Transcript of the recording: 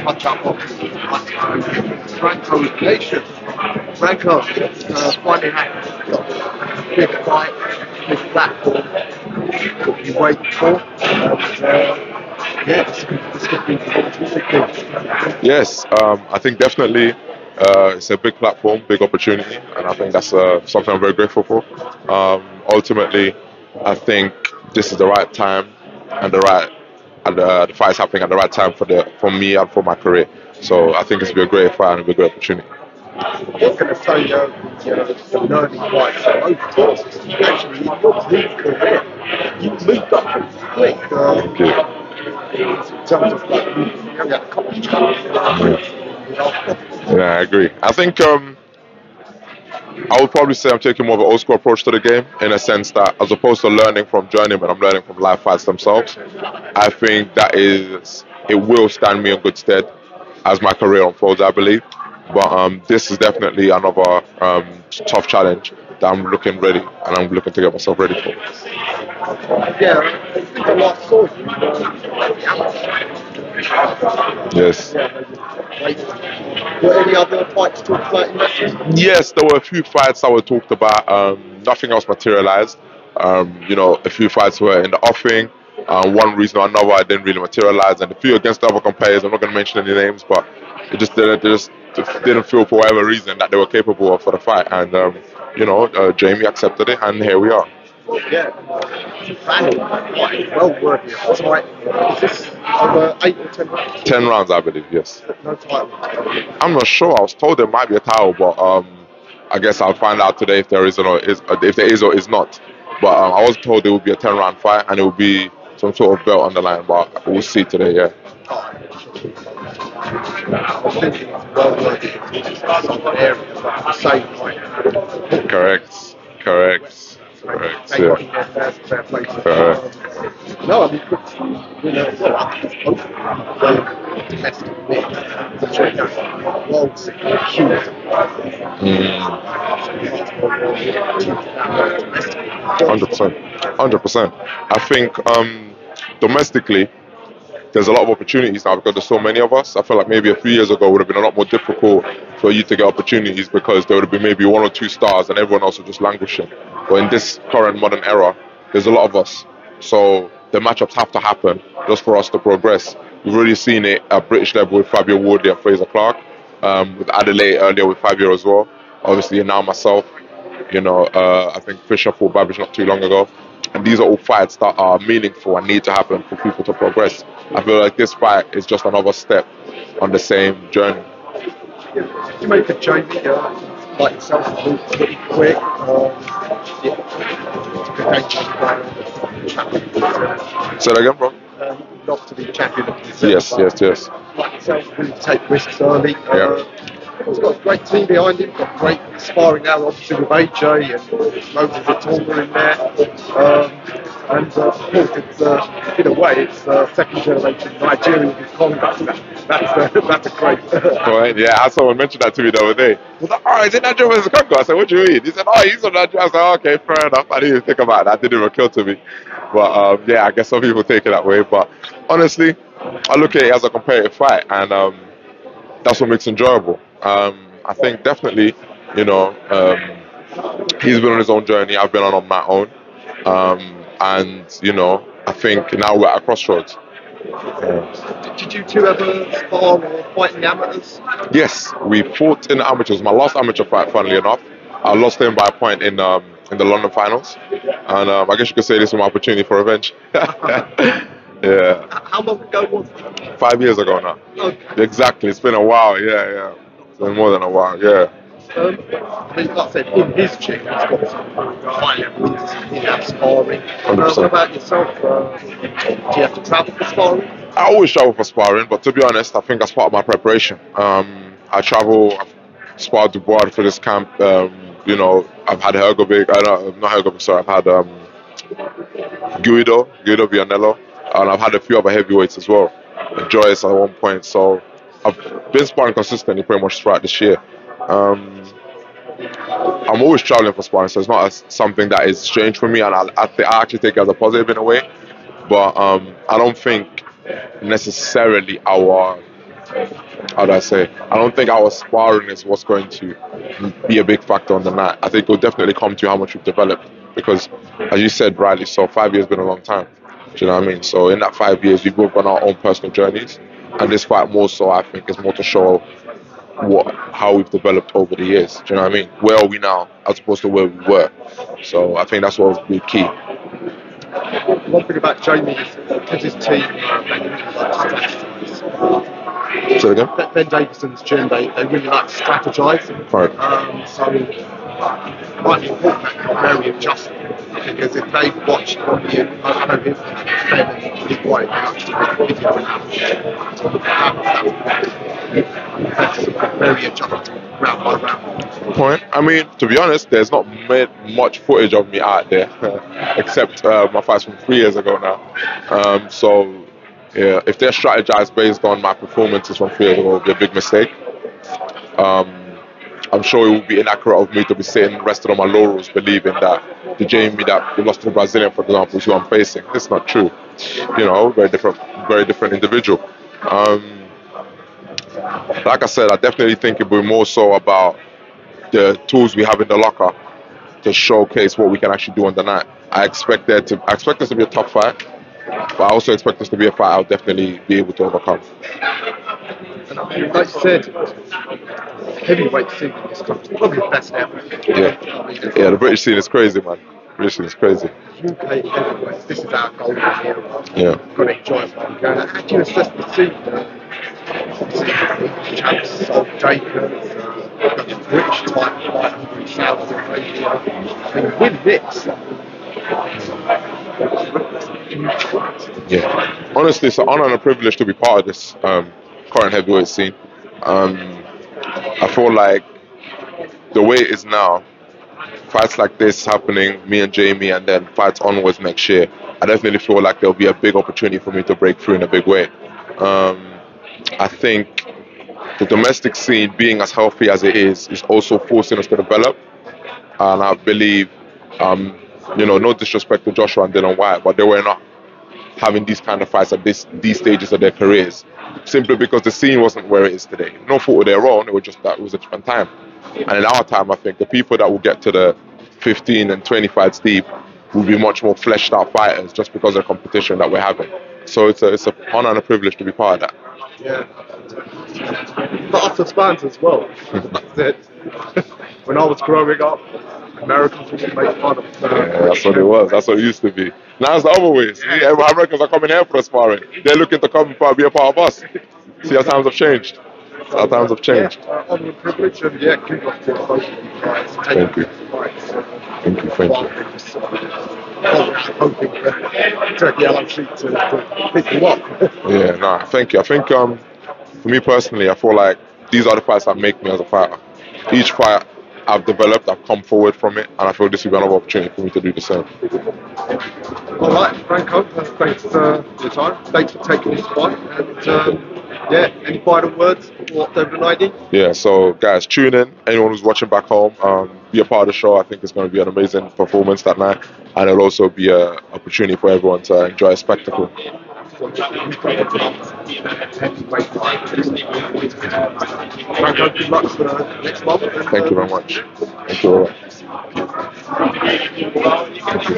touch up on Franko Ignatius. Franko, finally had a big fight, big platform. What you waiting for? Yeah, this could be big. Yes, I think definitely it's a big platform, big opportunity, and I think that's something I'm very grateful for. Ultimately, I think this is the right time and the fight's happening at the right time for me and for my career. So I think it's been a great fight and a great opportunity. I was going to say the learning fights are over. Actually, in your career, you moved up quick. In terms of like, you had a couple of challenges. Yeah, I agree. I think I would probably say I'm taking more of an old school approach to the game, in a sense that as opposed to learning from Journeymen, I'm learning from live fights themselves. I think it will stand me in good stead as my career unfolds, I believe. But this is definitely another tough challenge that I'm looking ready, and I'm looking to get myself ready for. Yeah, I think I last saw you. Yes. Were any other fights talked about in that? Yes, there were a few fights that were talked about. Nothing else materialized. A few fights were in the offing. One reason or another, I didn't really materialize, and a few against other competitors. I'm not going to mention any names, but it just didn't feel for whatever reason that they were capable of for the fight. And JEAMIE accepted it, and here we are. Yeah, well worthy of the fight. Is this over 8 or 10 rounds? 10 rounds, I believe, yes. No title? I'm not sure. I was told there might be a title, but I guess I'll find out today if there is or is not. But I was told it would be a 10-round fight and it would be some sort of belt on the line, but we'll see today, yeah. I was thinking it's well worthy of some areas like the same height. Correct. They got in their fair play. No, I mean, domestic mix, which are world huge. 100%. I think domestically, there's a lot of opportunities now because there's so many of us. I feel like maybe a few years ago it would have been a lot more difficult for you to get opportunities because there would have been maybe 1 or 2 stars and everyone else was just languishing. But in this current modern era, there's a lot of us. So the matchups have to happen just for us to progress. We've already seen it at British level with Fabio Wardy and Fraser Clark, with Adelaide earlier with Fabio as well. Obviously now myself, I think Fisher fought Babbage not too long ago. And these are all fights that are meaningful and need to happen for people to progress. I feel like this fight is just another step on the same journey. You make a JEAMIE like yourself, pretty quick. Say that again, bro? Not to be champion of the Yes. Like yourself, who take risks early. He's got a great team behind him, got great sparring now, obviously with AJ and Moses Atonga in there. And of course, it's in a way, it's second generation Nigerian with conduct. That's a great. Right, yeah, I had someone mention that to me the other day. He was like, "Oh, is it Nigerian versus Congo?" I said, "What do you mean?" He said, "Oh, he's on Nigerian." I said, "Oh, okay, fair enough." I didn't even think about that. That didn't even occur to me. But I guess some people take it that way. But honestly, I look at it as a competitive fight, and that's what makes it enjoyable. I think definitely, he's been on his own journey. I've been on my own. And I think now we're at a crossroads. Did you two ever spar or fight in the amateurs? Yes, we fought in the amateurs. My last amateur fight, funnily enough, I lost him by a point in the London finals. And I guess you could say this was my opportunity for revenge. Yeah. How long ago was it? 5 years ago now. Okay. Exactly. It's been a while. Yeah. It's been more than a while. Yeah. I mean, like I said, in his gym, he's got some high level in-house sparring. 100%. What about yourself? Do you have to travel for sparring? I always travel for sparring, but to be honest, I think that's part of my preparation. I travel, I've sparred Dubois for this camp. I've had Hergovic, I've had Guido Vianello, and I've had a few other heavyweights as well. Joyce at one point, so I've been sparring consistently pretty much throughout this year. I'm always traveling for sparring, so it's not something that is strange for me, and I actually take it as a positive in a way. But I don't think necessarily our how do I say? I don't think our sparring is what's going to be a big factor on the night. I think it'll definitely come to how much we've developed because, as you said, rightly so, 5 years has been a long time. Do you know what I mean? So in that 5 years, we've both gone our own personal journeys, and this fight more so, I think, is more to show how we've developed over the years. Do you know what I mean? Where are we now as opposed to where we were? So I think that's what will be key. One thing about JEAMIE is because his team, they really like to strategise. Say it again? Ben Davison's gym, they really like to strategise. Right. So it might be important that you're very adjusted because if they've watched what you, I know Ben and his wife actually make a video on very adjusted round by round. Point. I mean, to be honest, there's not much footage of me out there except my fights from 3 years ago now. So yeah, if they're strategized based on my performances from 3 years ago, it would be a big mistake. I'm sure it would be inaccurate of me to be sitting rested on my laurels believing that the JEAMIE that lost to the Brazilian, for example, is who I'm facing. It's not true. You know, very different individual. Like I said, I definitely think it would be more so about the tools we have in the locker to showcase what we can actually do on the night. I expect this to be a tough fight, but I also expect this to be a fight I'll definitely be able to overcome. And like you said, heavyweight scene in this country is probably the best ever. Yeah, the British scene is crazy, man. The British scene is crazy. UK heavyweights, this is our golden era. Yeah. Got to enjoy it. How do you assess the scene? Champs, Sol Jacobs, the British type fight in Saudi Arabia. I mean, win this. Yeah. Honestly, it's an honor and a privilege to be part of this current heavyweight scene. I feel like the way it is now, fights like this happening, me and JEAMIE, and then fights onwards next year, I definitely feel like there'll be a big opportunity for me to break through in a big way. I think the domestic scene, being as healthy as it is also forcing us to develop. And I believe, no disrespect to Joshua and Dylan White, but they were not having these kind of fights at these stages of their careers, simply because the scene wasn't where it is today. No fault of their own, it was just that it was a different time. And in our time, I think the people that will get to the 15 and 20 fights deep will be much more fleshed out fighters just because of the competition that we're having. So it's an honor and a privilege to be part of that. Yeah. But us as fans as well. That's it. When I was growing up, Americans used to make fun of that's what it was. That's what it used to be. Now it's the other way. Americans are coming here for the sparring. They're looking to come and be a part of us. See how times have changed. Our times have changed. Yeah, honor and privilege, and yeah, keep up to both of you guys. Thank you. Thank you. Hoping to take the LOC to pick you up. Yeah, thank you. I think for me personally, I feel like these are the fights that make me as a fighter. Each fight I've developed, I've come forward from it, and I feel this will be another opportunity for me to do the same. All right, Franko, thanks for your time. Thanks for taking this fight. And any final words for October 19th? Yeah, so guys, tune in. Anyone who's watching back home, be a part of the show. I think it's going to be an amazing performance that night, and it'll also be an opportunity for everyone to enjoy a spectacle. Franko, good luck for next month. Thank you very much. Thank you very much. Thank you.